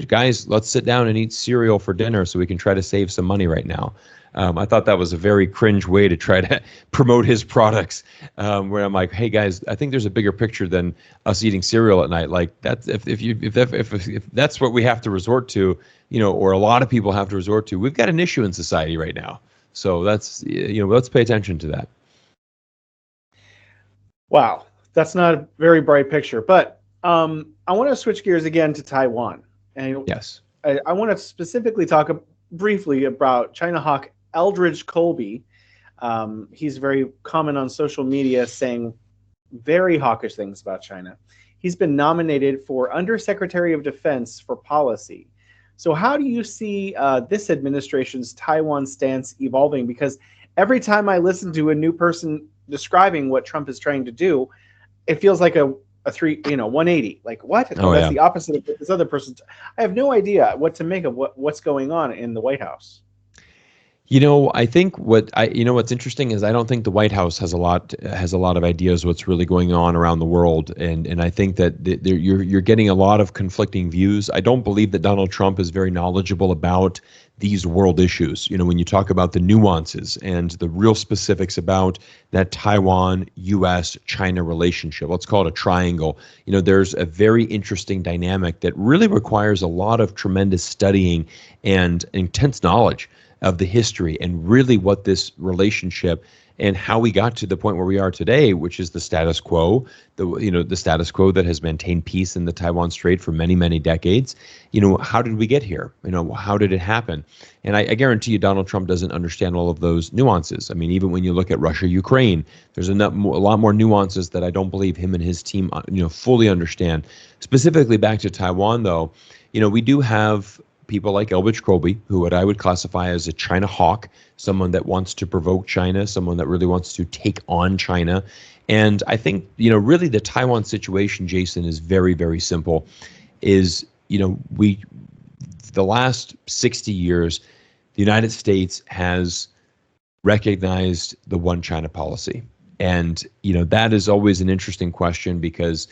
Guys, let's sit down and eat cereal for dinner so we can try to save some money right now. I thought that was a very cringe way to try to promote his products, where I'm like, hey guys, I think there's a bigger picture than us eating cereal at night. Like that's if that's what we have to resort to, or a lot of people have to resort to, we've got an issue in society right now. So that's, let's pay attention to that. Wow, that's not a very bright picture. But I want to switch gears again to Taiwan. And Yes. I want to specifically talk briefly about China hawk Eldridge Colby. He's very common on social media saying very hawkish things about China. He's been nominated for Undersecretary of Defense for Policy. So how do you see this administration's Taiwan stance evolving? Because every time I listen to a new person describing what Trump is trying to do, it feels like a 180. Like what? Oh, That's yeah. the opposite of this other person. I have no idea what to make of what's going on in the White House. I think what's interesting is I don't think the White House has a lot of ideas what's really going on around the world, and I think that you're getting a lot of conflicting views. I don't believe that Donald Trump is very knowledgeable about these world issues. When you talk about the nuances and the real specifics about that Taiwan, U.S., China relationship, let's call it a triangle. There's a very interesting dynamic that really requires a lot of tremendous studying and intense knowledge of the history and really what this relationship and how we got to the point where we are today, which is the status quo, the status quo that has maintained peace in the Taiwan Strait for many, many decades. How did we get here? How did it happen? And I guarantee you Donald Trump doesn't understand all of those nuances. I mean, even when you look at Russia, Ukraine, there's a lot more nuances that I don't believe him and his team, fully understand. Specifically back to Taiwan, though, we do have people like Eldridge Colby, who what I would classify as a China hawk, someone that wants to provoke China, someone that really wants to take on China. And I think, really the Taiwan situation, Jason, is very, very simple. The last 60 years, the United States has recognized the one China policy. And, that is always an interesting question because,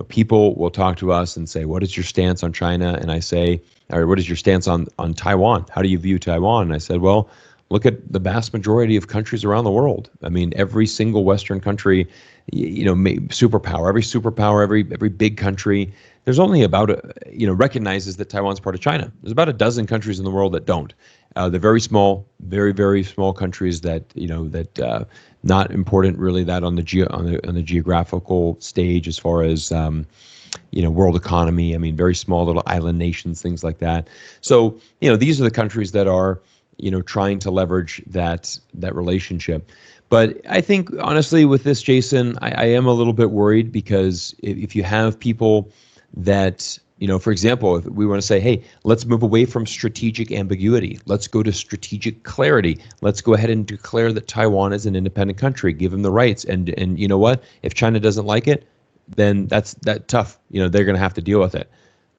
people will talk to us and say, what is your stance on China? And I say, or what is your stance on Taiwan? How do you view Taiwan? And I said, well, look at the vast majority of countries around the world. I mean, every single Western country, superpower, every big country, there's only about, recognizes that Taiwan's part of China. There's about a dozen countries in the world that don't. They're very small, very, very small countries that, not important really that on the geographical stage as far as, world economy. I mean, very small little island nations, things like that. So, these are the countries that are, trying to leverage that relationship. But I think, honestly, with this, Jason, I am a little bit worried because if you have people that, for example, if we want to say, hey, let's move away from strategic ambiguity. Let's go to strategic clarity. Let's go ahead and declare that Taiwan is an independent country, give them the rights. And you know what? If China doesn't like it, then that's tough. They're going to have to deal with it.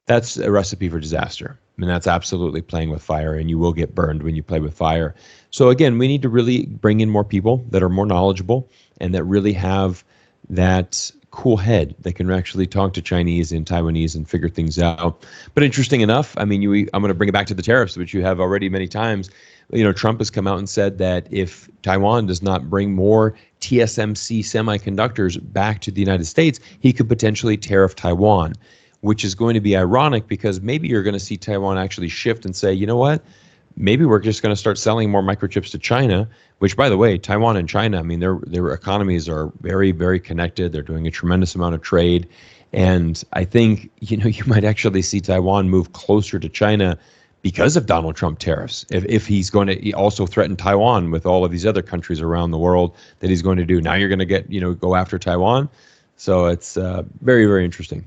That's a recipe for disaster. I mean, that's absolutely playing with fire, and you will get burned when you play with fire. So again, we need to really bring in more people that are more knowledgeable and that really have that cool head that can actually talk to Chinese and Taiwanese and figure things out. But interesting enough, I mean, I'm going to bring it back to the tariffs, which you have already many times. Trump has come out and said that if Taiwan does not bring more TSMC semiconductors back to the United States, he could potentially tariff Taiwan, which is going to be ironic because maybe you're going to see Taiwan actually shift and say, you know what? Maybe we're just going to start selling more microchips to China, which, by the way, Taiwan and China, I mean, their economies are very, very connected. They're doing a tremendous amount of trade. And I think, you might actually see Taiwan move closer to China because of Donald Trump tariffs. If he's going to also threaten Taiwan with all of these other countries around the world that he's going to do. Now you're going to get, go after Taiwan. So it's very, very interesting.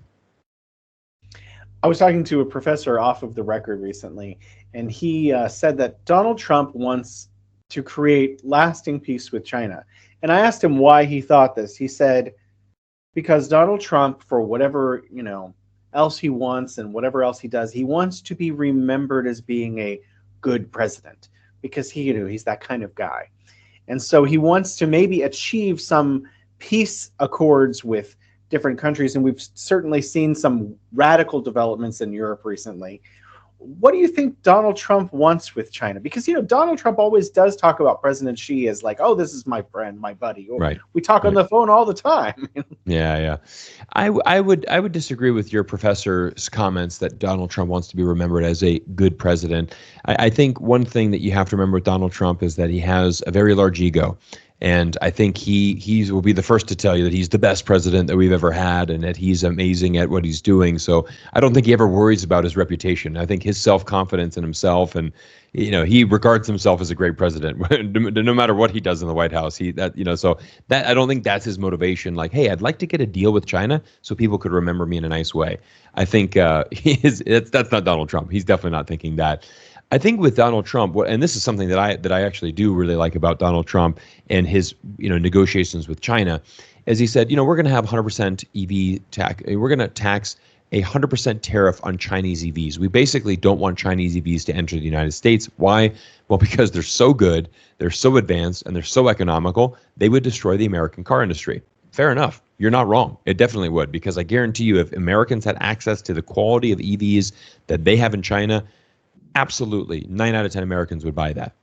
I was talking to a professor off of the record recently, and he said that Donald Trump wants to create lasting peace with China. And I asked him why he thought this. He said, because Donald Trump, for whatever, else he wants and whatever else he does, he wants to be remembered as being a good president because he's that kind of guy. And so he wants to maybe achieve some peace accords with different countries, and we've certainly seen some radical developments in Europe recently. What do you think Donald Trump wants with China? Because, Donald Trump always does talk about President Xi as like, oh, this is my friend, my buddy. Right. We talk on the phone all the time. Yeah. I would disagree with your professor's comments that Donald Trump wants to be remembered as a good president. I think one thing that you have to remember with Donald Trump is that he has a very large ego. And I think he will be the first to tell you that he's the best president that we've ever had and that he's amazing at what he's doing. So I don't think he ever worries about his reputation. I think his self-confidence in himself, and he regards himself as a great president no matter what he does in the White House. So that I don't think that's his motivation. Like, hey, I'd like to get a deal with China so people could remember me in a nice way. I think that's not Donald Trump. He's definitely not thinking that. I think with Donald Trump, and this is something that I actually do really like about Donald Trump and his negotiations with China, as he said, we're going to have 100% EV tax. We're going to tax 100% tariff on Chinese EVs. We basically don't want Chinese EVs to enter the United States. Why? Well, because they're so good, they're so advanced, and they're so economical, they would destroy the American car industry. Fair enough. You're not wrong. It definitely would, because I guarantee you, if Americans had access to the quality of EVs that they have in China, absolutely, 9 out of 10 Americans would buy that,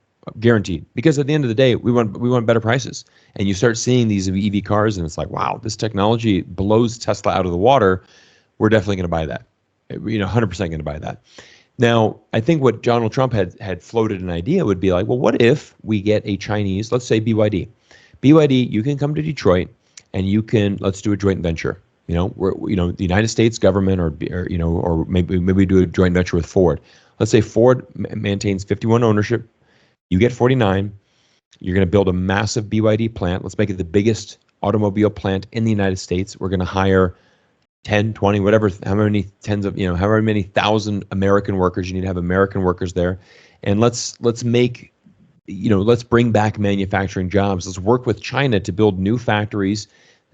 guaranteed. Because at the end of the day, we want better prices. And you start seeing these EV cars, and it's like, wow, this technology blows Tesla out of the water. We're definitely going to buy that. 100% going to buy that. Now, I think what Donald Trump had floated an idea would be like, well, what if we get a Chinese, let's say BYD. BYD, you can come to Detroit, and let's do a joint venture. The United States government, or maybe do a joint venture with Ford. Let's say Ford maintains 51 ownership. You get 49. You're going to build a massive BYD plant. Let's make it the biggest automobile plant in the United States. We're going to hire 10, 20, whatever, however many thousand American workers. You need to have American workers there. And let's bring back manufacturing jobs. Let's work with China to build new factories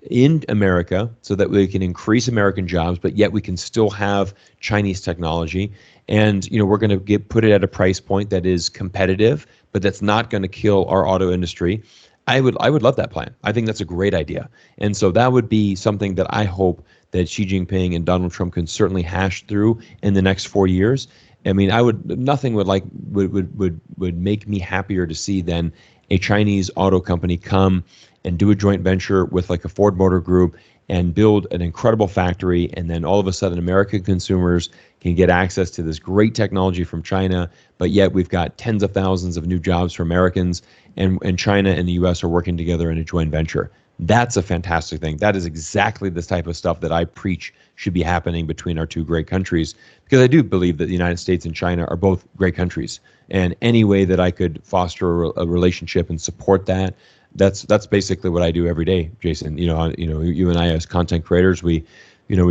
in America so that we can increase American jobs, but yet we can still have Chinese technology. And we're going to put it at a price point that is competitive, but that's not going to kill our auto industry. I would love that plan. I think that's a great idea. And so that would be something that I hope that Xi Jinping and Donald Trump can certainly hash through in the next 4 years. I mean, nothing would make me happier to see than a Chinese auto company come and do a joint venture with like a Ford Motor Group and build an incredible factory, and then all of a sudden American consumers can get access to this great technology from China, but yet we've got tens of thousands of new jobs for Americans, and China and the US are working together in a joint venture. That's a fantastic thing. That is exactly the type of stuff that I preach should be happening between our two great countries, because I do believe that the United States and China are both great countries, and any way that I could foster a relationship and support that, that's basically what I do every day, Jason. You and I as content creators, we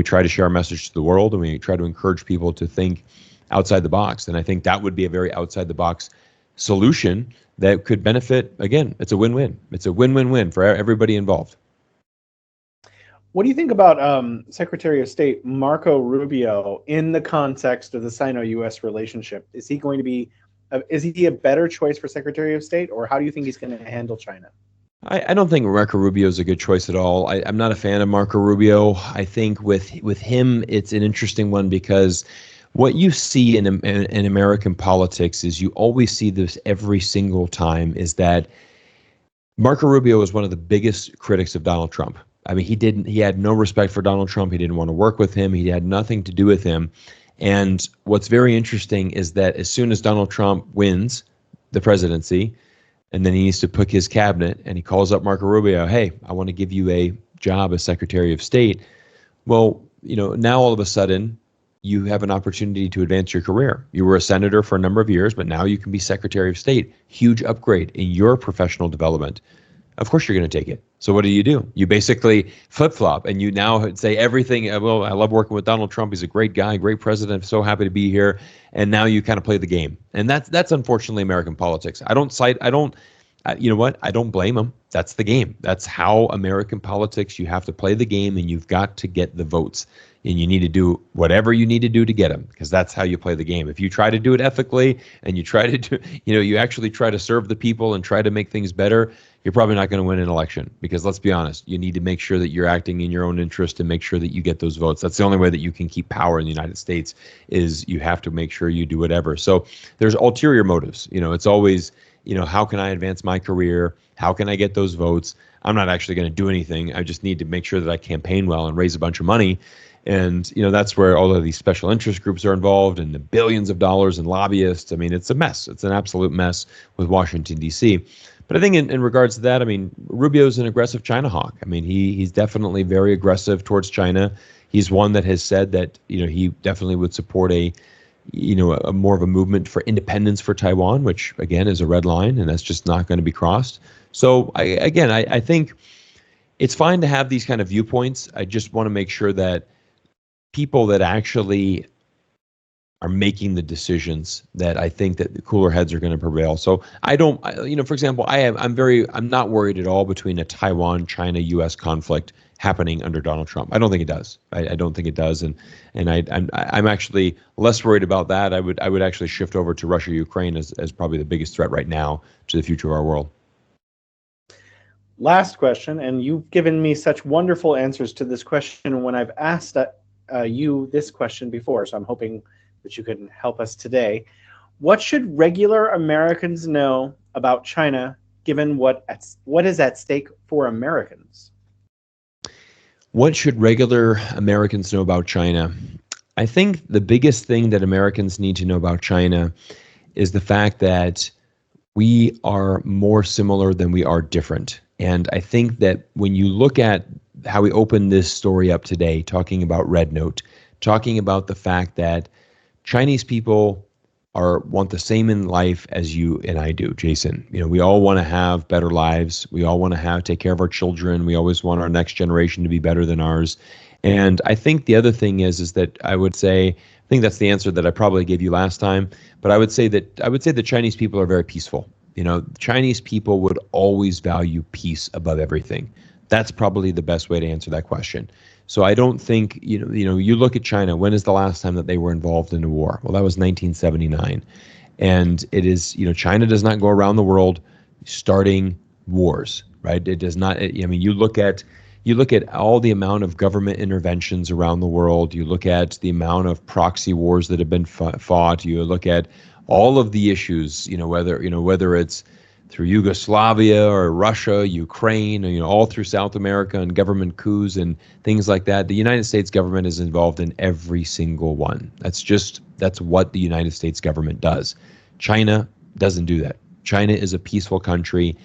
try to share our message to the world, and we try to encourage people to think outside the box. And I think that would be a very outside the box solution that could benefit. Again, it's a win-win. It's a win-win-win for everybody involved. What do you think about Secretary of State Marco Rubio in the context of the Sino-U.S. relationship? Is he going to be? Is he a better choice for Secretary of State, or how do you think he's going to handle China? I don't think Marco Rubio is a good choice at all. I'm not a fan of Marco Rubio. I think with him, it's an interesting one, because what you see in American politics is you always see this every single time, is that Marco Rubio is one of the biggest critics of Donald Trump. I mean, he had no respect for Donald Trump. He didn't want to work with him. He had nothing to do with him. And what's very interesting is that as soon as Donald Trump wins the presidency, and then he needs to pick his cabinet, and he calls up Marco Rubio, hey, I want to give you a job as Secretary of State. Well, now all of a sudden you have an opportunity to advance your career. You were a senator for a number of years, but now you can be Secretary of State. Huge upgrade in your professional development. Of course you're going to take it. So what do? You basically flip-flop, and you now say everything. Well, I love working with Donald Trump. He's a great guy, great president. I'm so happy to be here. And now you kind of play the game. And that's unfortunately American politics. I you know what? I don't blame them. That's the game. That's how American politics, you have to play the game and you've got to get the votes. And you need to do whatever you need to do to get them, because that's how you play the game. If you try to do it ethically and you try to do, you actually try to serve the people and try to make things better, you're probably not going to win an election. Because let's be honest, you need to make sure that you're acting in your own interest and make sure that you get those votes. That's the only way that you can keep power in the United States, is you have to make sure you do whatever. So there's ulterior motives. It's always, how can I advance my career? How can I get those votes? I'm not actually going to do anything. I just need to make sure that I campaign well and raise a bunch of money. And, that's where all of these special interest groups are involved, and the billions of dollars and lobbyists. I mean, it's a mess. It's an absolute mess with Washington, D.C. But I think in regards to that, I mean, Rubio's an aggressive China hawk. I mean, he's definitely very aggressive towards China. He's one that has said that, he definitely would support a more of a movement for independence for Taiwan, which, again, is a red line, and that's just not going to be crossed. So, I think it's fine to have these kind of viewpoints. I just want to make sure that people that actually are making the decisions, that I think that the cooler heads are going to prevail. So I don't, for example, I'm not worried at all between a Taiwan, China, U.S. conflict happening under Donald Trump. I don't think it does. I don't think it does. And I'm actually less worried about that. I would actually shift over to Russia, Ukraine as probably the biggest threat right now to the future of our world. Last question, and you've given me such wonderful answers to this question when I've asked you this question before, so I'm hoping that you can help us today. What should regular Americans know about China, given what is at stake for Americans? What should regular Americans know about China? I think the biggest thing that Americans need to know about China is the fact that we are more similar than we are different. And I think that when you look at how we opened this story up today, talking about Red Note, talking about the fact that Chinese people want the same in life as you and I do, Jason. We all want to have better lives. We all want to take care of our children. We always want our next generation to be better than ours. And I think the other thing is that I think that's the answer that I probably gave you last time, but I would say the Chinese people are very peaceful. Chinese people would always value peace above everything. That's probably the best way to answer that question. So I don't think, you look at China, when is the last time that they were involved in a war? Well, that was 1979. And it is, China does not go around the world starting wars, right? It does not, you look at all the amount of government interventions around the world. You look at the amount of proxy wars that have been fought. You look at all of the issues, whether it's through Yugoslavia or Russia, Ukraine, all through South America, and government coups and things like that. The United States government is involved in every single one. That's what the United States government does. China doesn't do that. China is a peaceful country.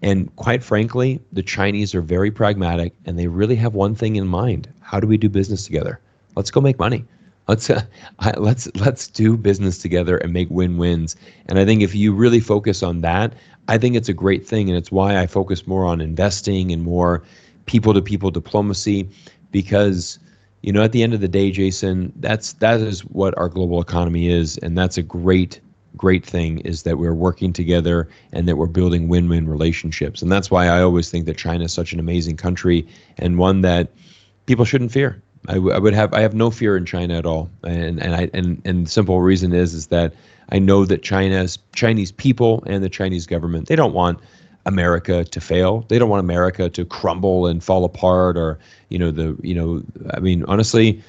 And quite frankly, the Chinese are very pragmatic, and they really have one thing in mind. How do we do business together? Let's go make money. Let's do business together and make win-wins. And I think if you really focus on that, I think it's a great thing. And it's why I focus more on investing and more people-to-people diplomacy, because, at the end of the day, Jason, that is what our global economy is. And that's a great thing, is that we're working together and that we're building win-win relationships. And that's why I always think that China is such an amazing country, and one that people shouldn't fear. I have no fear in China at all, and the simple reason is that I know that Chinese people and the Chinese government, they don't want America to fail. They don't want America to crumble and fall apart, or honestly,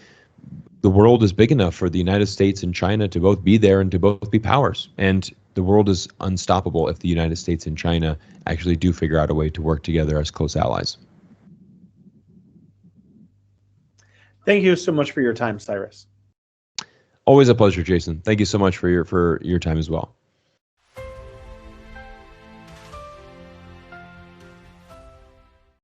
the world is big enough for the United States and China to both be there and to both be powers, and the world is unstoppable if the United States and China actually do figure out a way to work together as close allies. Thank you so much for your time, Cyrus. Always a pleasure, Jason. Thank you so much for your time as well.